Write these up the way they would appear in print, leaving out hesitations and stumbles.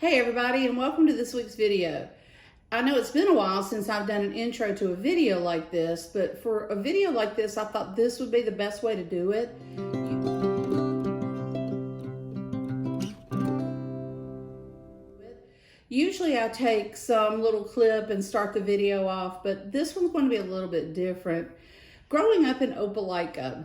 Hey everybody, and welcome to this week's video. I know it's been a while since I've done an intro to a video like this, but for a video like this, I thought this would be the best way to do it. Usually I take some little clip and start the video off, but this one's going to be a little bit different. Growing up in Opelika,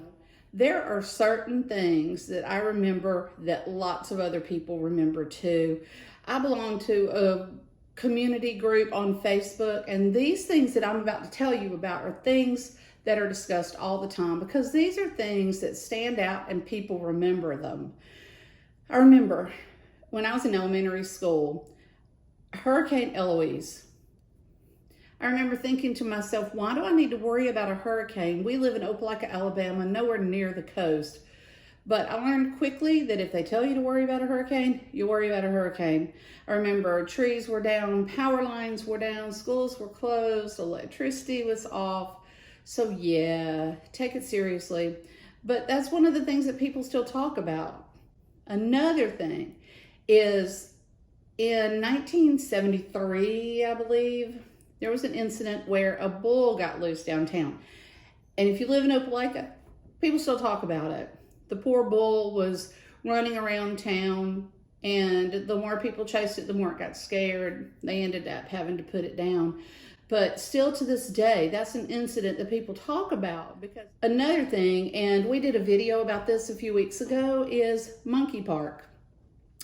there are certain things that I remember that lots of other people remember too. I belong to a community group on Facebook, and these things that I'm about to tell you about are things that are discussed all the time because these are things that stand out and people remember them. I remember when I was in elementary school, Hurricane Eloise. I remember thinking to myself, why do I need to worry about a hurricane? We live in Opelika, Alabama, nowhere near the coast. But I learned quickly that if they tell you to worry about a hurricane, you worry about a hurricane. I remember trees were down, power lines were down, schools were closed, electricity was off. So yeah, take it seriously. But that's one of the things that people still talk about. Another thing is in 1973, I believe, there was an incident where a bull got loose downtown. And if you live in Opelika, people still talk about it. The poor bull was running around town, and the more people chased it, the more it got scared. They ended up having to put it down. But still to this day, that's an incident that people talk about. Because another thing, and we did a video about this a few weeks ago, is Monkey Park.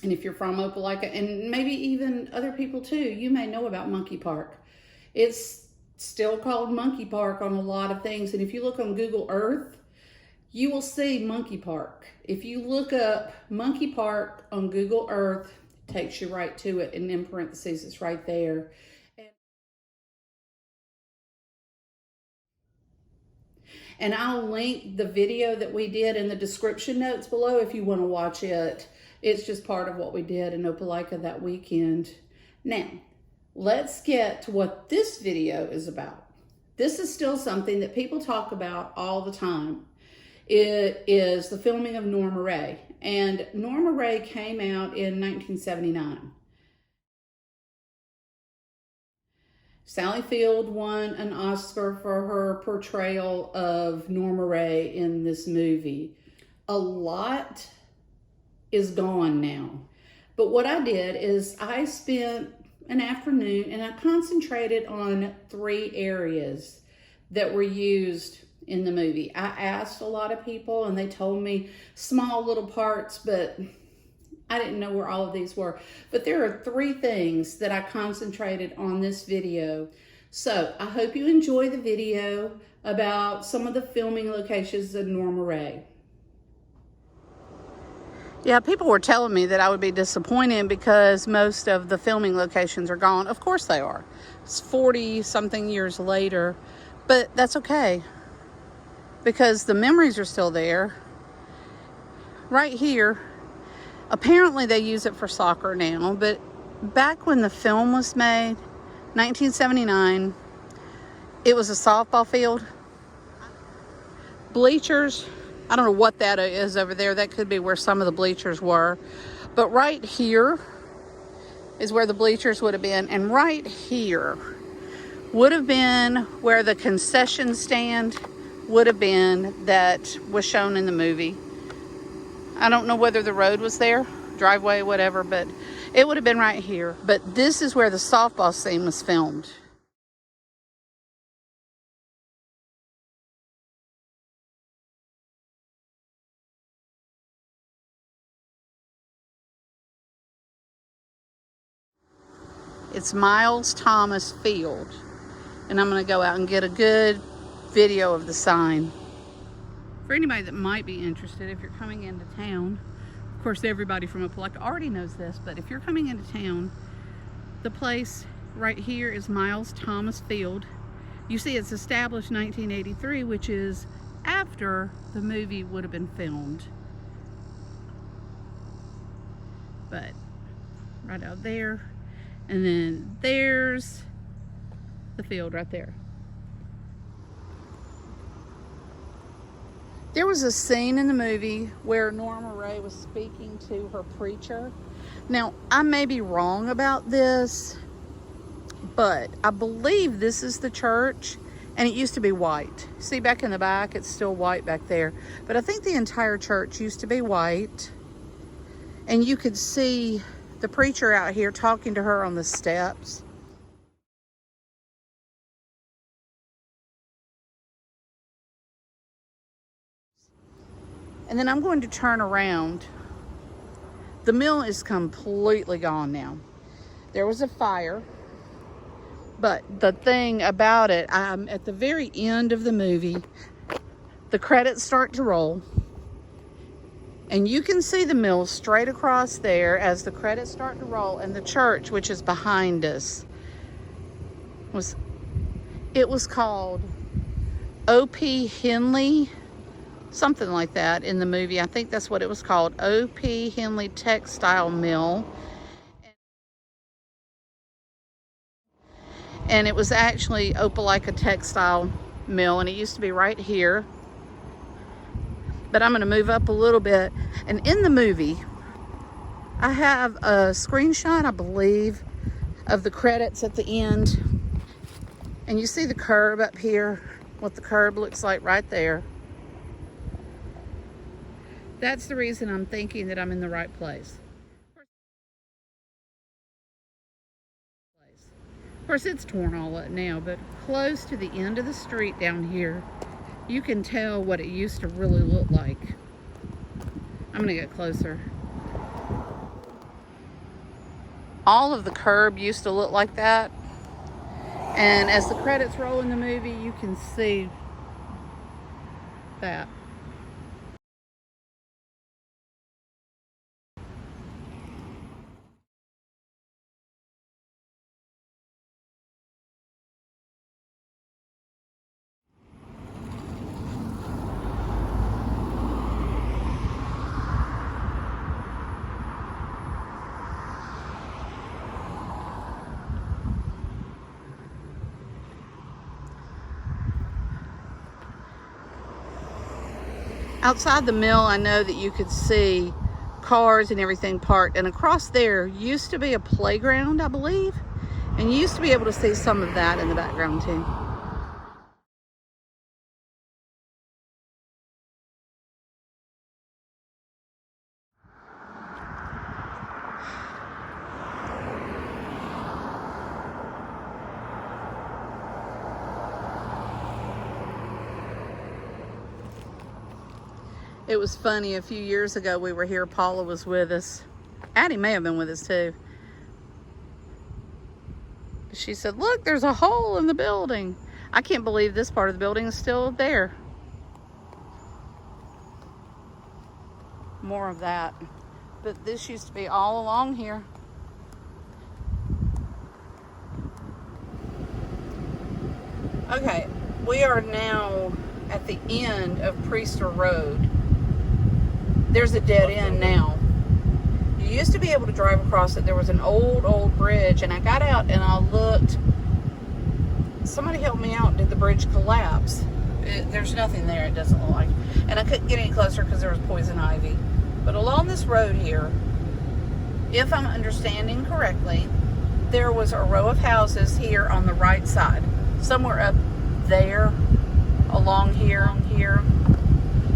And if you're from Opelika, and maybe even other people too, you may know about Monkey Park. It's still called Monkey Park on a lot of things. And if you look on Google Earth, you will see Monkey Park. If you look up Monkey Park on Google Earth, it takes you right to it, and in parentheses, it's right there. And I'll link the video that we did in the description notes below if you want to watch it. It's just part of what we did in Opelika that weekend. Now, let's get to what this video is about. This is still something that people talk about all the time. It is the filming of Norma Rae. And Norma Rae came out in 1979. Sally Field won an Oscar for her portrayal of Norma Rae in this movie. A lot is gone now. But what I did is I spent an afternoon and I concentrated on 3 areas that were used in the movie. I asked a lot of people and they told me small little parts, but I didn't know where all of these were. But there are 3 things that I concentrated on this video. So I hope you enjoy the video about some of the filming locations of Norma Rae. Yeah, people were telling me that I would be disappointed because most of the filming locations are gone. Of course they are. It's 40-something years later, but that's okay because the memories are still there. Right here, apparently they use it for soccer now, but back when the film was made, 1979, it was a softball field. Bleachers, I don't know what that is over there. That could be where some of the bleachers were. But right here is where the bleachers would have been. And right here would have been where the concession stand would have been that was shown in the movie. I don't know whether the road was there, driveway, whatever, but it would have been right here. But this is where the softball scene was filmed. It's Miles Thomas Field. And I'm going to go out and get a good video of the sign. For anybody that might be interested, if you're coming into town, of course everybody from Opelika already knows this, but if you're coming into town, the place right here is Miles Thomas Field. You see it's established 1983, which is after the movie would have been filmed. But right out there, and then there's the field right there. There was a scene in the movie where Norma Rae was speaking to her preacher. Now, I may be wrong about this, but I believe this is the church, and it used to be white. See, back in the back, it's still white back there. But I think the entire church used to be white. And you could see the preacher out here talking to her on the steps. And then I'm going to turn around. The mill is completely gone now. There was a fire. But the thing about it, at the very end of the movie, the credits start to roll. And you can see the mill straight across there as the credits start to roll. And the church, which is behind us, was called O.P. Henley, something like that in the movie. I think that's what it was called, O.P. Henley Textile Mill. And it was actually Opelika Textile Mill, and it used to be right here. But I'm going to move up a little bit. And in the movie, I have a screenshot, I believe, of the credits at the end. And you see the curb up here, what the curb looks like right there. That's the reason I'm thinking that I'm in the right place. Of course, it's torn all up now, but close to the end of the street down here, you can tell what it used to really look like. I'm gonna get closer. All of the curb used to look like that. And as the credits roll in the movie, you can see that. Outside the mill, I know that you could see cars and everything parked, and across there used to be a playground, I believe, and you used to be able to see some of that in the background too. It was funny, a few years ago we were here, Paula was with us. Addie may have been with us too. She said, look, there's a hole in the building. I can't believe this part of the building is still there. More of that. But this used to be all along here. Okay, we are now at the end of Priester Road. There's a dead end now. You used to be able to drive across it. There was an old bridge, and I got out and I looked. Somebody helped me out. Did the bridge collapse? There's nothing there, it doesn't look like. And I couldn't get any closer because there was poison ivy. But along this road here, if I'm understanding correctly, there was a row of houses here on the right side. Somewhere up there, along here.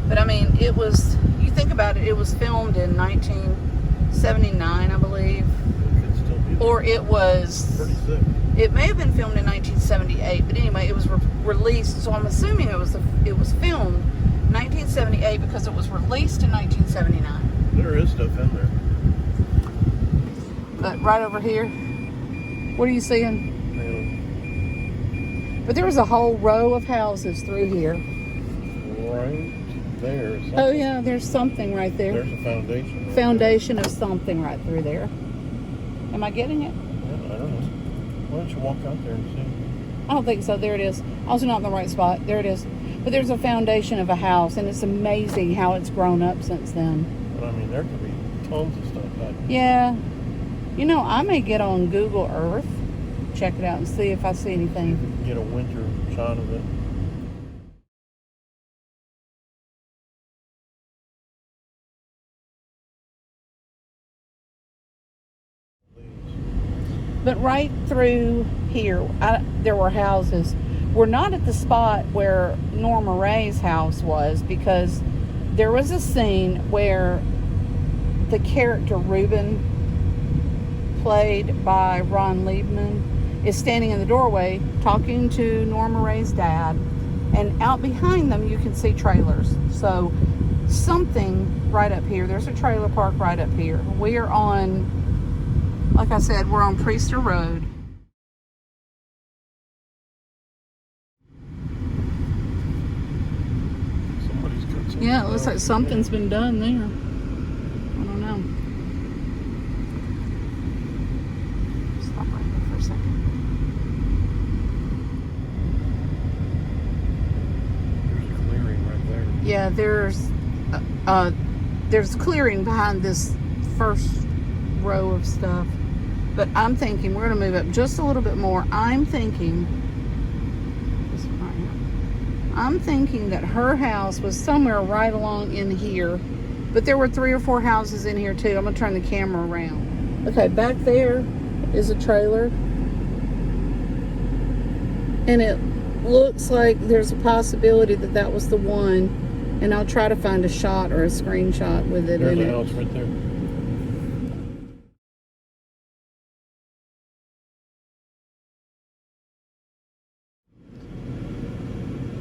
But I mean, it was, you think about it, it was filmed in 1979, I believe. Or it was, it may have been filmed in 1978, but anyway, it was released, so I'm assuming it was filmed 1978 because it was released in 1979. There is stuff in there. But right over here, what are you seeing? Yeah. But there was a whole row of houses through here. Right there. Oh yeah, there's something right there. There's a foundation. Foundation of something right through there. Am I getting it? Yeah, I don't know. Why don't you walk out there and see? I don't think so. There it is. Also not in the right spot. There it is. But there's a foundation of a house, and it's amazing how it's grown up since then. But I mean, there could be tons of stuff back there. Yeah. You know, I may get on Google Earth, check it out, and see if I see anything. Get a winter shot of it. But right through here, there were houses. We're not at the spot where Norma Rae's house was, because there was a scene where the character Reuben, played by Ron Leibman, is standing in the doorway talking to Norma Rae's dad, and out behind them you can see trailers. So something right up here, there's a trailer park right up here. We are on, like I said, we're on Priester Road. Somebody's cut something. Yeah, it looks like something's been done there. I don't know. Stop right there for a second. There's a clearing right there. Yeah, there's clearing behind this first row of stuff. But I'm thinking we're going to move up just a little bit more. I'm thinking this one right here. I'm thinking that her house was somewhere right along in here. But there were 3 or 4 houses in here too. I'm going to turn the camera around. Okay, back there is a trailer. And it looks like there's a possibility that that was the one. And I'll try to find a shot or a screenshot with it There's in a it. house right there.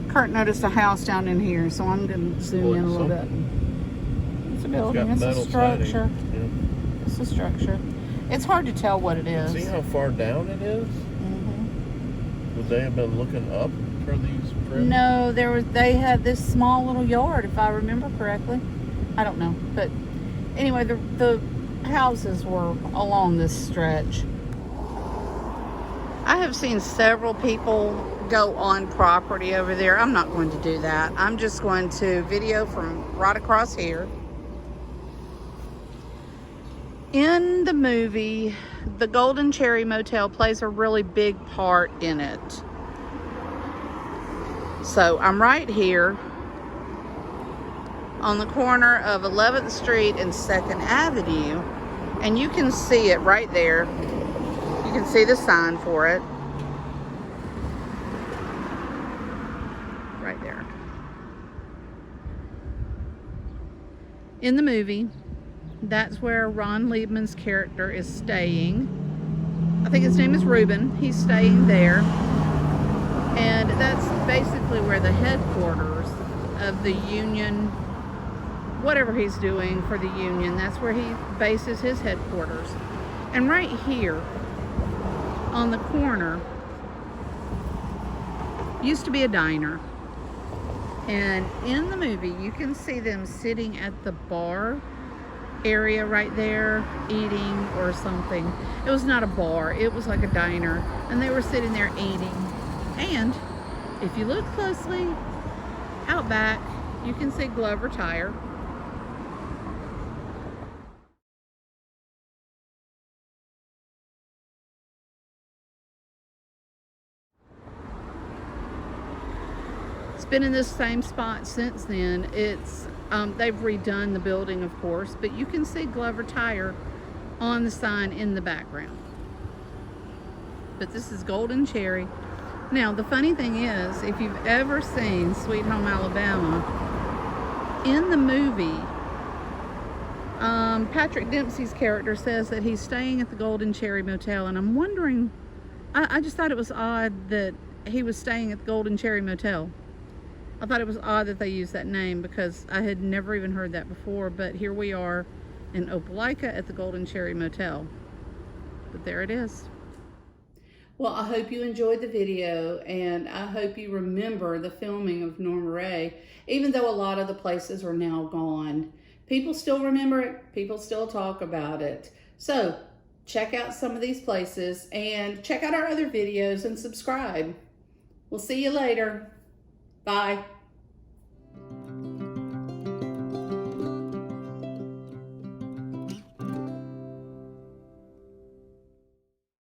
Kurt noticed a house down in here, so I'm going to zoom in a little bit. It's a building. It's a structure. Yeah. It's a structure. It's hard to tell what it is. See how far down it is? Mm-hmm. Would they have been looking up for these prints? No, they had this small little yard, if I remember correctly. I don't know, but anyway, the houses were along this stretch. I have seen several people go on property over there. I'm not going to do that. I'm just going to video from right across here. In the movie, the Golden Cherry Motel plays a really big part in it. So I'm right here on the corner of 11th Street and 2nd Avenue, and you can see it right there. You can see the sign for it right there. In the movie, that's where Ron Leibman's character is staying. I think his name is Reuben. He's staying there. And that's basically where the headquarters of the union, whatever he's doing for the union, that's where he bases his headquarters. And right here on the corner used to be a diner. And in the movie, you can see them sitting at the bar area right there, eating or something. It was not a bar, it was like a diner. And they were sitting there eating. And if you look closely, out back, you can see Glover Tire. It's been in this same spot since then. It's they've redone the building, of course, but you can see Glover Tire on the sign in the background. But this is Golden Cherry. Now, the funny thing is, if you've ever seen Sweet Home Alabama, in the movie, Patrick Dempsey's character says that he's staying at the Golden Cherry Motel, and I'm wondering, I just thought it was odd that he was staying at the Golden Cherry Motel. I thought it was odd that they used that name because I had never even heard that before, but here we are in Opelika at the Golden Cherry Motel. But there it is. Well, I hope you enjoyed the video, and I hope you remember the filming of Norma Rae, even though a lot of the places are now gone. People still remember it. People still talk about it. So check out some of these places and check out our other videos and subscribe. We'll see you later. Bye.